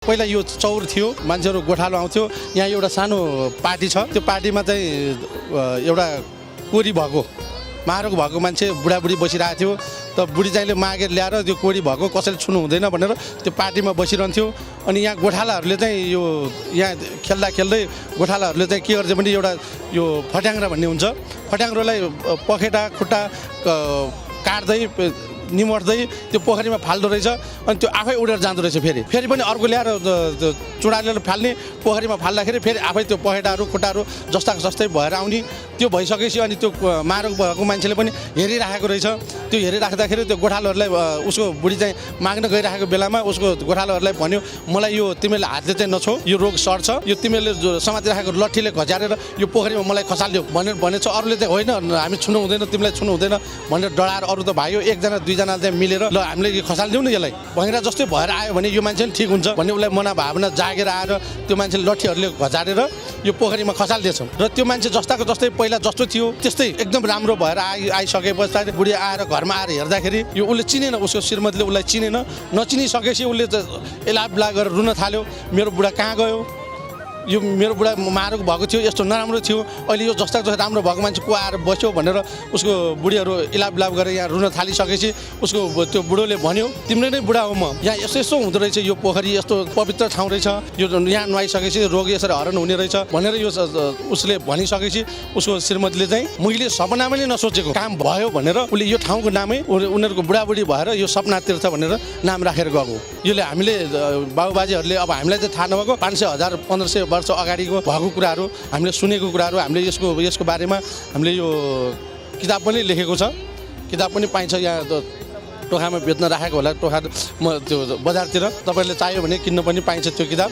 पहिला यो चौर थियो, मान्छेहरू गोठालो आउँथ्यो। यहाँ एउटा सानो पार्टी छ, त्यो पार्टीमा चाहिँ एउटा कोरी भएको मारक भएको मान्छे बुढाबुढी बसिरहेको थियो। त बुढी चाहिँले मागेर ल्याएर त्यो कोरी भएको कसैले छुनु हुँदैन भनेर त्यो पार्टीमा बसिरहन्थ्यो। अनि यहाँ गोठालाहरूले चाहिँ यो यहाँ खेल्दै गोठालाहरूले चाहिँ के गर्छ भने एउटा यो फट्याङ्ग्रा भन्ने हुन्छ, फट्याङ्ग्रोलाई पखेटा खुट्टा काट्दै निमट्दै त्यो पोखरीमा फाल्दो रहेछ। अनि त्यो आफै उडेर जाँदो रहेछ। फेरि पनि अर्को ल्याएर चुडालेर फाल्ने, पोखरीमा फाल्दाखेरि फेरि आफै त्यो पखेटाहरू खुट्टाहरू जस्ताको जस्तै भएर आउने। त्यो भइसकेपछि अनि त्यो मारक भएको मान्छेले पनि हेरिराखेको रहेछ। त्यो हेरिराख्दाखेरि त्यो गोठालोहरूलाई उसको बुढी चाहिँ माग्न गइराखेको बेलामा उसको गोठालोहरूलाई भन्यो, मलाई यो तिमीले हातले चाहिँ नछो, यो रोग सर्छ, यो तिमीले समातिराखेको लट्ठीले घच्यारेर यो पोखरीमा मलाई खसाल्यो भनेर भनेछ। अरूले चाहिँ होइन हामी छुनु हुँदैन, तिमीलाई छुनु हुँदैन भनेर डराएर अरू त भाइयो एकजना दुईजना चाहिँ मिलेर ल हामीले यो खसालिदिउँ न, यसलाई भँगेरा जस्तै भएर आयो भने यो मान्छे पनि ठिक हुन्छ भन्ने उसलाई मनोभावना जागेर आएर त्यो मान्छेले लट्ठीहरूले घचारेर यो पोखरीमा खसालिदिएछ। र त्यो मान्छे जस्ताको जस्तै पहिला जस्तो थियो त्यस्तै एकदम राम्रो भएर आइसके पछाडि बुढी आएर घरमा आएर हेर्दाखेरि यो उसले चिनेन, उसको श्रीमतीले उसलाई चिनेन। नचिनिसकेपछि उसले एलाब्ला गरेर रुन थाल्यो, मेरो बुढा कहाँ गयो, यो मेरो बुढा मारक भएको थियो, यस्तो नराम्रो थियो, अहिले यो जस्ता जस्तो राम्रो भएको मान्छे को आएर बस्यो भनेर उसको बुढीहरू इलाब गरेर यहाँ रुन थालिसकेपछि उसको त्यो बुढोले भन्यो, तिम्रो नै बुढा हो म, यहाँ यस्तो हुँदो रहेछ, यो पोखरी यस्तो पवित्र ठाउँ रहेछ, यो यहाँ नुहाइसकेपछि रोग यसरी हरण हुने रहेछ भनेर यो उसले भनिसकेपछि उसको श्रीमतीले चाहिँ मैले सपनामा नै नसोचेको काम भयो भनेर उसले यो ठाउँको नामै उनीहरूको बुढाबुढी भएर यो सपना तीर्थ भनेर नाम राखेर गएको। यसले हामीले बाबुबाजेहरूले अब हामीलाई चाहिँ थाहा नभएको 500,000 1500 वर्ष अगाडिको भएको कुराहरू हामीले सुनेको कुराहरू हामीले यसको बारेमा हामीले यो किताब पनि लेखेको छ। किताब पनि पाइन्छ यहाँ टोखामा बेच्न राखेको होला, टोखा त्यो बजारतिर, तपाईँहरूले चाहियो भने किन्न पनि पाइन्छ त्यो किताब।